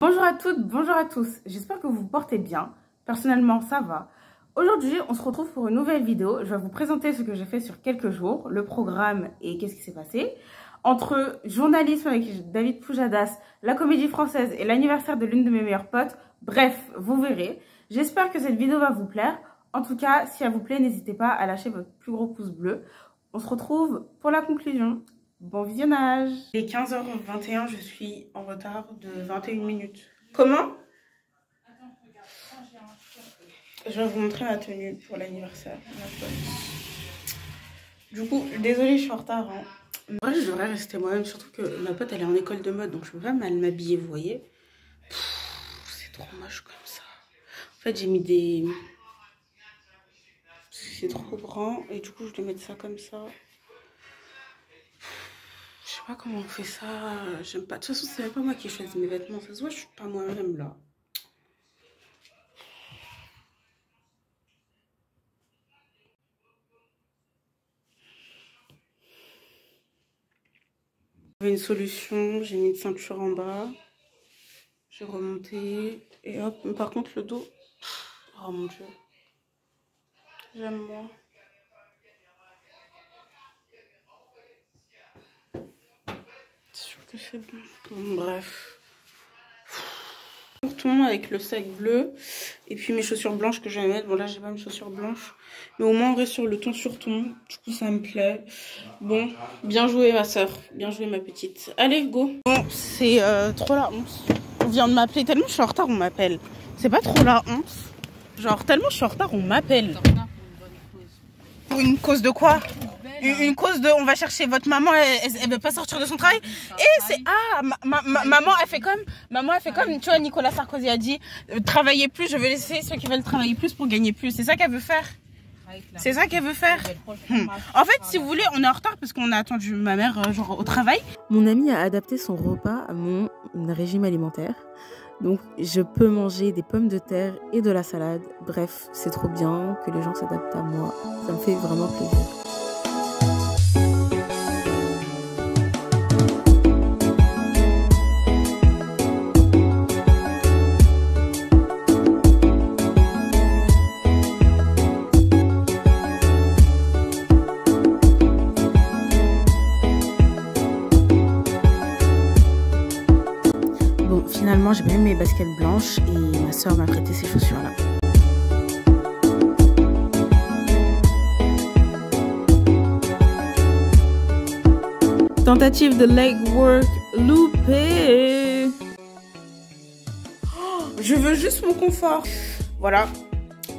Bonjour à toutes, bonjour à tous, j'espère que vous vous portez bien. Personnellement, ça va. Aujourd'hui, on se retrouve pour une nouvelle vidéo. Je vais vous présenter ce que j'ai fait sur quelques jours, le programme et qu'est-ce qui s'est passé. Entre journalisme avec David Pujadas, la comédie française et l'anniversaire de l'une de mes meilleures potes, bref, vous verrez. J'espère que cette vidéo va vous plaire. En tout cas, si elle vous plaît, n'hésitez pas à lâcher votre plus gros pouce bleu. On se retrouve pour la conclusion. Bon visionnage. Il est 15h21, je suis en retard de 21 minutes. Comment? Je vais vous montrer ma tenue pour l'anniversaire. Du coup, désolée, je suis en retard. Moi, je devrais rester moi-même, surtout que ma pote, elle est en école de mode, donc je peux pas mal m'habiller, vous voyez. C'est trop moche comme ça. En fait, j'ai mis des... C'est trop grand, et du coup, je vais mettre ça comme ça. Je sais pas comment on fait ça, j'aime pas. De toute façon, c'est même pas moi qui choisis mes vêtements. Ça se voit, je suis pas moi-même là. J'avais une solution, j'ai mis une ceinture en bas. J'ai remonté. Et hop, mais par contre, le dos. Oh mon dieu. J'aime moins. C'est sûr que c'est bon. Bon, bref. Tout le monde avec le sac bleu. Et puis mes chaussures blanches que je vais mettre. Bon, là, j'ai pas mes chaussures blanches. Mais au moins, on reste sur le ton sur ton. Du coup, ça me plaît. Bon, bien joué, ma soeur. Bien joué, ma petite. Allez, go. Bon, c'est trop la honte. On vient de m'appeler. Tellement je suis en retard, on m'appelle. C'est pas trop la honte. Genre, tellement je suis en retard, on m'appelle. Pour une cause de quoi? Une cause de on va chercher votre maman, elle veut pas sortir de son travail. Et c'est maman elle fait comme tu vois, Nicolas Sarkozy a dit travaillez plus, je vais laisser ceux qui veulent travailler plus pour gagner plus. C'est ça qu'elle veut faire. C'est ça qu'elle veut faire. En fait, si vous voulez, on est en retard parce qu'on a attendu ma mère genre au travail. Mon ami a adapté son repas à mon régime alimentaire. Donc je peux manger des pommes de terre et de la salade. Bref, c'est trop bien que les gens s'adaptent à moi. Ça me fait vraiment plaisir. Finalement, j'ai bien mes baskets blanches et ma soeur m'a prêté ces chaussures-là. Tentative de leg work loupée. Oh, je veux juste mon confort. Voilà,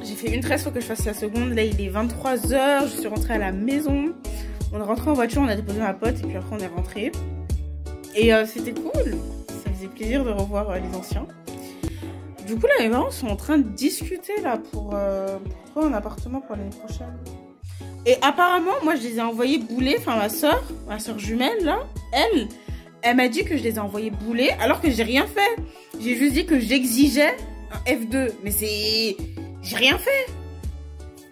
j'ai fait une tresse, faut que je fasse la seconde. Là, il est 23 h, je suis rentrée à la maison. On est rentré en voiture, on a déposé ma pote et puis après on est rentré. Et c'était cool. Ça faisait plaisir de revoir les anciens. Du coup, là, mes parents sont en train de discuter là pour trouver un appartement pour l'année prochaine. Et apparemment, moi, je les ai envoyés bouler. Enfin, ma soeur jumelle, là, elle m'a dit que je les ai envoyés bouler alors que j'ai rien fait. J'ai juste dit que j'exigeais un F2. Mais c'est... J'ai rien fait.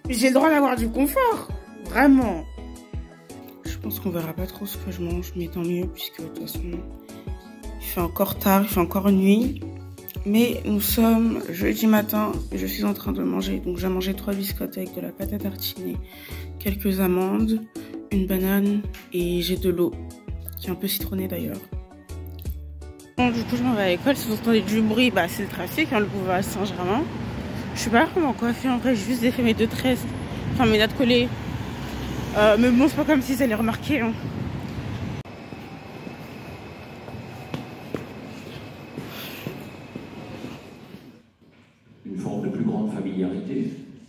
J'ai le droit d'avoir du confort. Vraiment. Je pense qu'on verra pas trop ce que je mange, mais tant mieux, puisque de toute façon... Il fait encore tard, il fait encore nuit. Mais nous sommes jeudi matin et je suis en train de manger. Donc j'ai mangé 3 biscottes avec de la pâte à tartiner, quelques amandes, une banane et j'ai de l'eau qui est un peu citronnée d'ailleurs. Bon, du coup je m'en vais à l'école. Si vous entendez du bruit, bah, c'est le trafic, hein, le boulevard Saint-Germain. Je suis pas vraiment coiffée en vrai, j'ai juste défait mes 2 tresses, enfin mes dates collées. Mais bon, c'est pas comme si ça allait remarquer. Hein.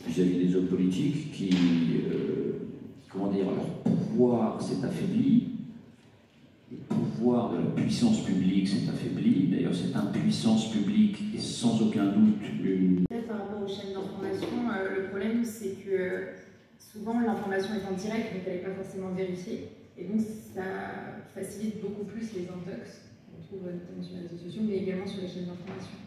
Vis-à-vis des hommes politiques qui, comment dire, leur pouvoir s'est affaibli, le pouvoir de la puissance publique s'est affaibli. D'ailleurs, cette impuissance publique est sans aucun doute une... Par rapport aux chaînes d'information, le problème c'est que souvent l'information est en direct, donc elle n'est pas forcément vérifiée, et donc ça facilite beaucoup plus les intox qu'on trouve notamment sur les réseaux sociaux, mais également sur les chaînes d'information.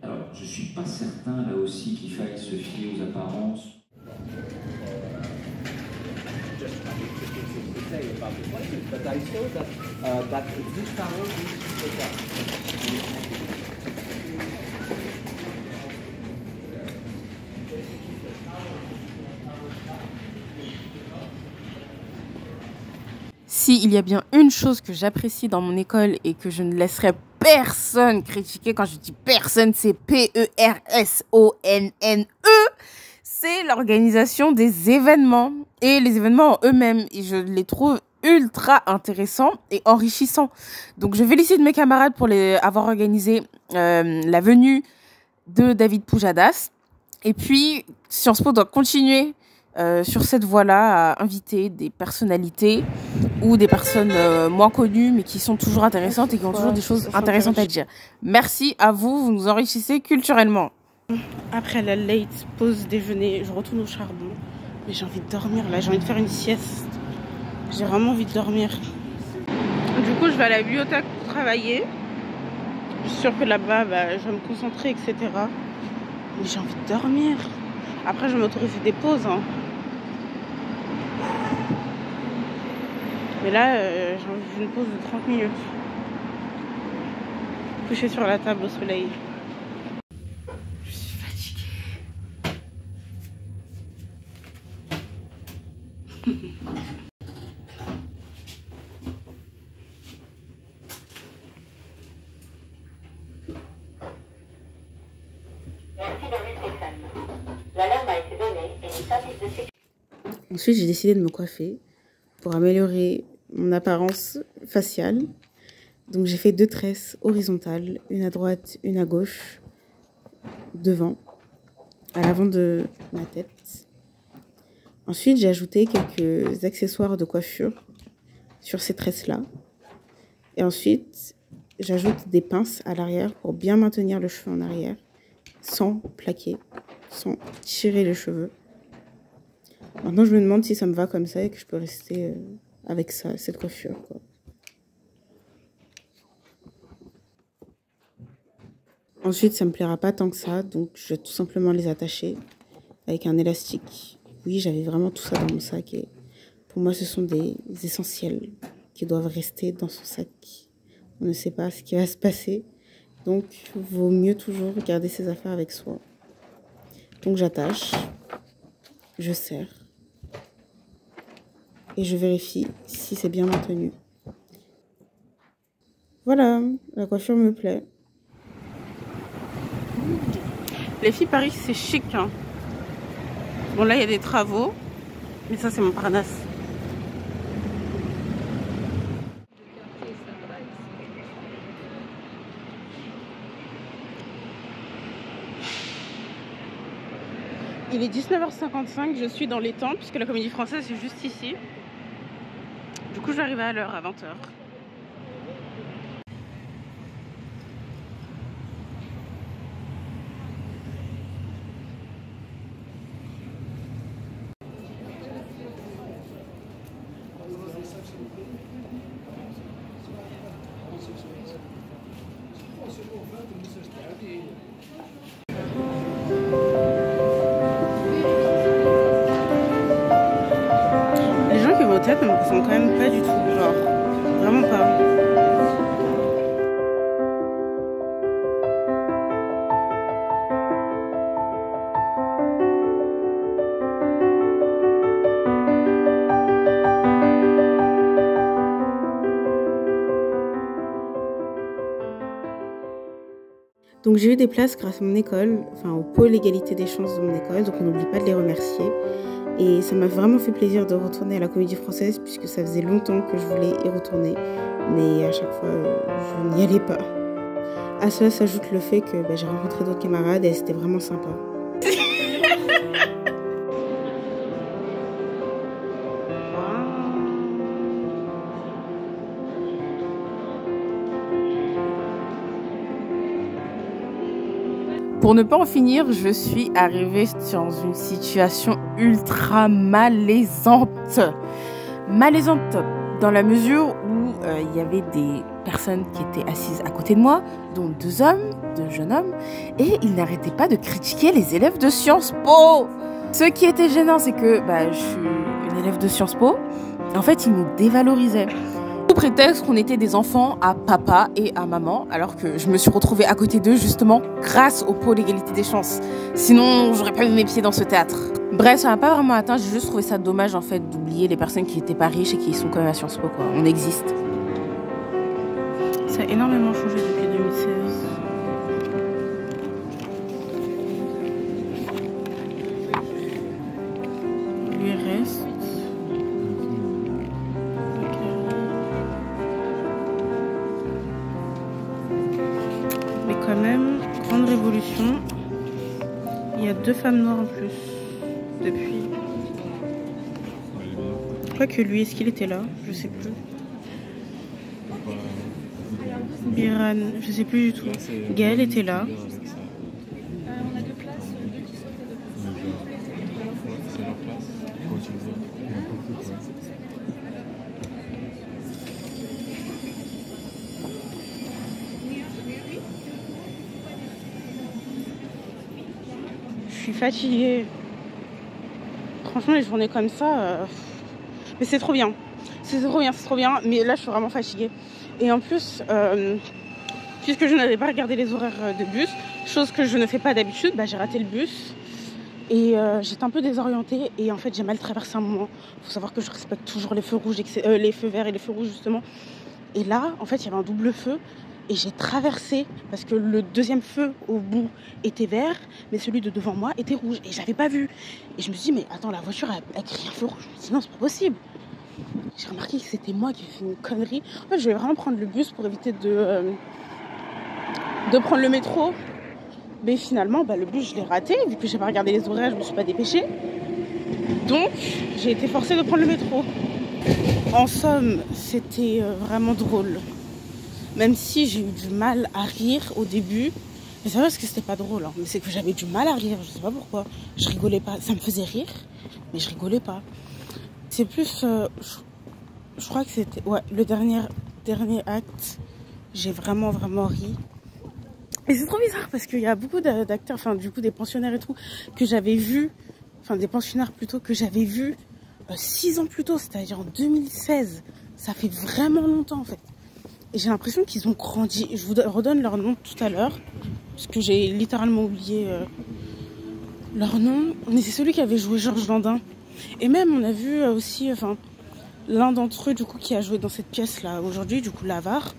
Alors, je ne suis pas certain, là aussi, qu'il faille se fier aux apparences. But I saw that this tower is s'il y a bien une chose que j'apprécie dans mon école et que je ne laisserai personne critiquer, quand je dis personne, c'est P-E-R-S-O-N-N-E, c'est l'organisation des événements et les événements en eux-mêmes. Et je les trouve ultra intéressants et enrichissants. Donc je félicite mes camarades pour avoir organisé la venue de David Pujadas. Et puis Sciences Po doit continuer sur cette voie-là à inviter des personnalités ou des personnes moins connues mais qui sont toujours intéressantes et qui ont toujours des choses intéressantes à dire. Merci à vous, vous nous enrichissez culturellement. Après la late pause déjeuner, je retourne au charbon. Mais j'ai envie de dormir là, j'ai envie de faire une sieste. J'ai vraiment envie de dormir. Du coup, je vais à la bibliothèque pour travailler. Je suis sûre que là-bas, je vais me concentrer, etc. Mais j'ai envie de dormir. Après, je vais m'autoriser des pauses. Hein. Mais là, j'ai envie d'une pause de 30 minutes. Coucher sur la table au soleil. Je suis fatiguée. Ensuite, j'ai décidé de me coiffer pour améliorer mon apparence faciale. Donc, j'ai fait 2 tresses horizontales, une à droite, une à gauche, devant, à l'avant de ma tête. Ensuite, j'ai ajouté quelques accessoires de coiffure sur ces tresses-là. Et ensuite, j'ajoute des pinces à l'arrière pour bien maintenir le cheveu en arrière, sans plaquer, sans tirer les cheveux. Maintenant, je me demande si ça me va comme ça et que je peux rester avec ça, cette coiffure, quoi. Ensuite, ça me plaira pas tant que ça, donc je vais tout simplement les attacher avec un élastique. Oui, j'avais vraiment tout ça dans mon sac et pour moi, ce sont des essentiels qui doivent rester dans son sac. On ne sait pas ce qui va se passer, donc vaut mieux toujours garder ses affaires avec soi. Donc j'attache, je serre et je vérifie si c'est bien maintenu. Voilà, la coiffure me plaît. Les filles Paris, c'est chic. Hein. Bon, là, il y a des travaux. Mais ça, c'est Montparnasse. Il est 19h55. Je suis dans les temps, puisque la Comédie Française, c'est juste ici. Du coup, je vais arriver à l'heure, à 20h. Les gens qui vont au théâtre ne me ressemblent quand même pas du tout, genre, vraiment pas. Donc j'ai eu des places grâce à mon école, enfin au pôle égalité des chances de mon école, donc on n'oublie pas de les remercier. Et ça m'a vraiment fait plaisir de retourner à la Comédie Française puisque ça faisait longtemps que je voulais y retourner, mais à chaque fois je n'y allais pas. À cela s'ajoute le fait que j'ai rencontré d'autres camarades et c'était vraiment sympa. Pour ne pas en finir, je suis arrivée dans une situation ultra malaisante. Malaisante dans la mesure où il y avait des personnes qui étaient assises à côté de moi, dont 2 hommes, 2 jeunes hommes, et ils n'arrêtaient pas de critiquer les élèves de Sciences Po. Ce qui était gênant, c'est que je suis une élève de Sciences Po. En fait, ils nous dévalorisaient. Sous prétexte qu'on était des enfants à papa et à maman, alors que je me suis retrouvée à côté d'eux justement grâce au pôle égalité des chances. Sinon, j'aurais pas mis mes pieds dans ce théâtre. Bref, ça m'a pas vraiment atteint, j'ai juste trouvé ça dommage en fait d'oublier les personnes qui étaient pas riches et qui sont quand même à Sciences Po, quoi. On existe. Ça a énormément changé depuis 2016. Lui reste. Mais quand même, grande révolution. Il y a 2 femmes noires en plus depuis. Je crois que lui, est-ce qu'il était là? Je sais plus. Biran, je sais plus du tout. Gaëlle était là. On a 2 places. C'est leur place. Je suis fatiguée. Franchement, les journées comme ça, mais c'est trop bien. C'est trop bien, c'est trop bien. Mais là, je suis vraiment fatiguée. Et en plus, puisque je n'avais pas regardé les horaires de bus, chose que je ne fais pas d'habitude, bah, j'ai raté le bus. Et j'étais un peu désorientée. Et en fait, j'ai mal traversé un moment. Il faut savoir que je respecte toujours les feux rouges, les feux verts et les feux rouges, justement. Et là, en fait, il y avait un double feu. Et j'ai traversé parce que le deuxième feu au bout était vert, mais celui de devant moi était rouge. Et j'avais pas vu. Et je me suis dit, mais attends, la voiture a crié un feu rouge. Je me suis dit, non, c'est pas possible. J'ai remarqué que c'était moi qui ai fait une connerie. En fait, je vais vraiment prendre le bus pour éviter de prendre le métro. Mais finalement, bah, le bus, je l'ai raté. Vu que j'ai pas regardé les horaires, je me suis pas dépêchée. Donc, j'ai été forcée de prendre le métro. En somme, c'était vraiment drôle. Même si j'ai eu du mal à rire au début. Mais c'est vrai parce que c'était pas drôle. Hein. Mais c'est que j'avais du mal à rire. Je sais pas pourquoi. Je rigolais pas. Ça me faisait rire. Mais je rigolais pas. C'est plus... je crois que c'était... Ouais, le dernier acte. J'ai vraiment ri. Et c'est trop bizarre parce qu'il y a beaucoup d'acteurs, enfin du coup des pensionnaires et tout, que j'avais vu, enfin des pensionnaires plutôt, que j'avais vu 6 ans plus tôt, c'est-à-dire en 2016. Ça fait vraiment longtemps en fait. Et j'ai l'impression qu'ils ont grandi. Je vous redonne leur nom tout à l'heure, parce que j'ai littéralement oublié leur nom. Mais c'est celui qui avait joué Georges Landin. Et même on a vu aussi, enfin, l'un d'entre eux du coup qui a joué dans cette pièce là aujourd'hui, du coup L'Avare.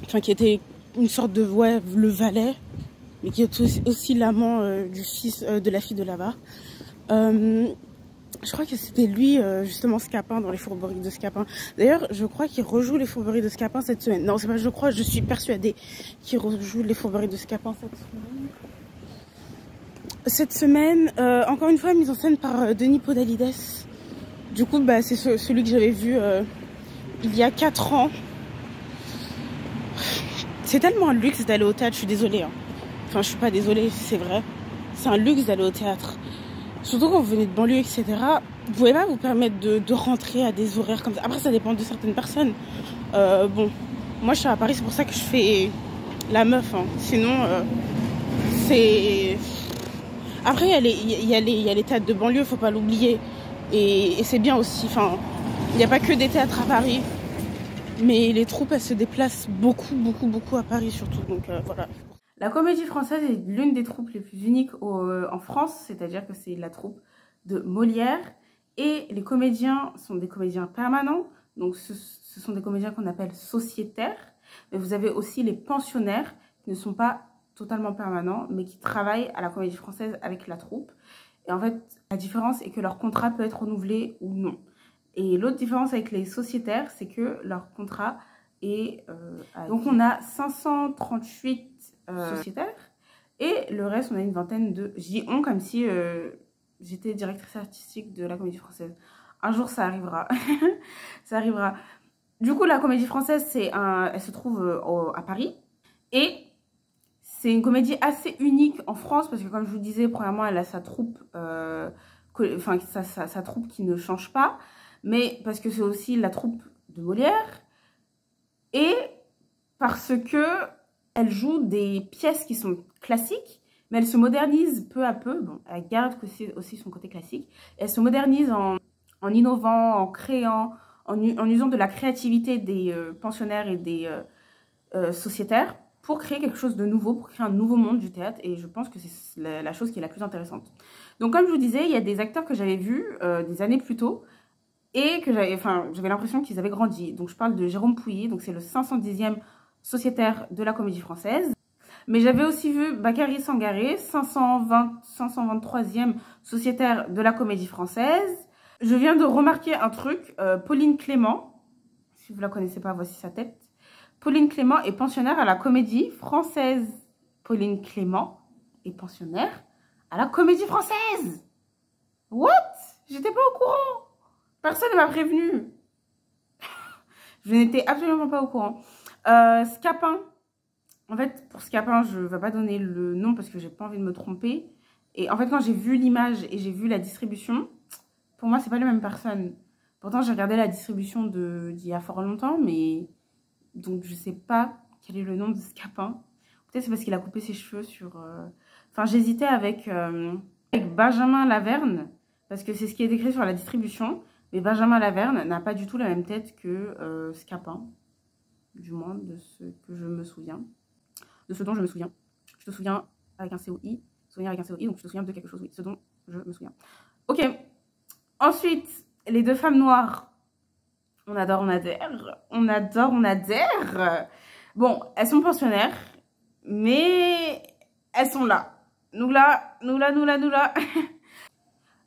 Enfin qui était une sorte de, ouais, le valet, mais qui est aussi l'amant du fils, de la fille de L'Avare. Je crois que c'était lui, justement, Scapin, dans Les Fourberies de Scapin. D'ailleurs, je crois qu'il rejoue Les Fourberies de Scapin cette semaine. Non, c'est pas je crois, je suis persuadée qu'il rejoue Les Fourberies de Scapin cette semaine. Encore une fois, mise en scène par Denis Podalides. Du coup, bah, c'est celui que j'avais vu il y a 4 ans. C'est tellement un luxe d'aller au théâtre, je suis désolée. Hein. Enfin, je suis pas désolée, c'est vrai. C'est un luxe d'aller au théâtre. Surtout quand vous venez de banlieue, etc. Vous pouvez pas vous permettre de rentrer à des horaires comme ça. Après, ça dépend de certaines personnes. Bon, moi, je suis à Paris, c'est pour ça que je fais la meuf. Hein. Sinon, c'est... Après, il y a les théâtres de banlieue, faut pas l'oublier. Et c'est bien aussi. Enfin, il n'y a pas que des théâtres à Paris. Mais les troupes, elles se déplacent beaucoup à Paris surtout. Donc voilà. La Comédie Française est l'une des troupes les plus uniques en France. C'est-à-dire que c'est la troupe de Molière. Et les comédiens sont des comédiens permanents. Donc ce sont des comédiens qu'on appelle sociétaires. Mais vous avez aussi les pensionnaires qui ne sont pas totalement permanents, mais qui travaillent à la Comédie Française avec la troupe. Et en fait, la différence est que leur contrat peut être renouvelé ou non. Et l'autre différence avec les sociétaires, c'est que leur contrat est... donc on a 538 sociétaires et le reste, on a une vingtaine de... Je dis on comme si j'étais directrice artistique de la Comédie Française. Un jour, ça arrivera. Ça arrivera. Du coup, la Comédie Française, elle se trouve à Paris. Et c'est une comédie assez unique en France parce que, comme je vous disais, premièrement, elle a sa troupe, sa troupe qui ne change pas. Mais parce que c'est aussi la troupe de Molière et parce que elle joue des pièces qui sont classiques, mais elle se modernise peu à peu. Bon, elle garde aussi son côté classique. Elle se modernise en innovant, en créant, en usant de la créativité des pensionnaires et des sociétaires pour créer quelque chose de nouveau, pour créer un nouveau monde du théâtre. Et je pense que c'est la chose qui est la plus intéressante. Donc comme je vous disais, il y a des acteurs que j'avais vus des années plus tôt et que j'avais l'impression qu'ils avaient grandi. Donc je parle de Jérôme Pouilly, donc c'est le 510e sociétaire de la Comédie Française. Mais j'avais aussi vu Bakary Sangaré, 523e sociétaire de la Comédie Française. Je viens de remarquer un truc, Pauline Clément, si vous ne la connaissez pas, voici sa tête. Pauline Clément est pensionnaire à la Comédie Française. Pauline Clément est pensionnaire à la Comédie Française. What? J'étais pas au courant. Personne ne m'a prévenu. Je n'étais absolument pas au courant. Scapin. En fait, pour Scapin, je ne vais pas donner le nom parce que j'ai pas envie de me tromper. Et en fait, quand j'ai vu l'image et j'ai vu la distribution, pour moi, c'est pas les mêmes personnes. Pourtant, j'ai regardé la distribution d'il y a fort longtemps, mais donc je sais pas quel est le nom de Scapin. Peut-être c'est parce qu'il a coupé ses cheveux sur... Enfin, j'hésitais avec Benjamin Laverne, parce que c'est ce qui est décrit sur la distribution. Mais Benjamin Laverne n'a pas du tout la même tête que Scapin, du moins de ce que je me souviens. De ce dont je me souviens. Je te souviens avec un COI, souvenir avec un COI, donc je te souviens de quelque chose, oui, ce dont je me souviens. Ok. Ensuite, les deux femmes noires. On adore, on adhère. On adore, on adhère. Bon, elles sont pensionnaires, mais elles sont là. Nous là.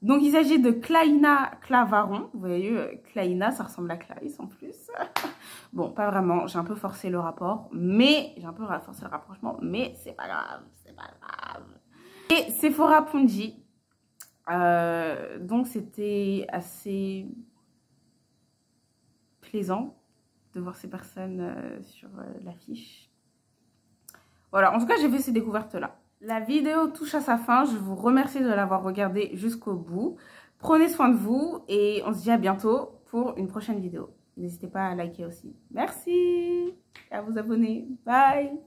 Donc, il s'agit de Claïna Clavaron. Vous voyez, Claïna, ça ressemble à Clarisse en plus. Bon, pas vraiment. J'ai un peu forcé le rapport, mais... J'ai un peu forcé le rapprochement, mais c'est pas grave. C'est pas grave. Et Sephora Punji. Donc, c'était assez plaisant de voir ces personnes sur l'affiche. Voilà, en tout cas, j'ai fait ces découvertes-là. La vidéo touche à sa fin. Je vous remercie de l'avoir regardée jusqu'au bout. Prenez soin de vous et on se dit à bientôt pour une prochaine vidéo. N'hésitez pas à liker aussi. Merci. Et à vous abonner. Bye.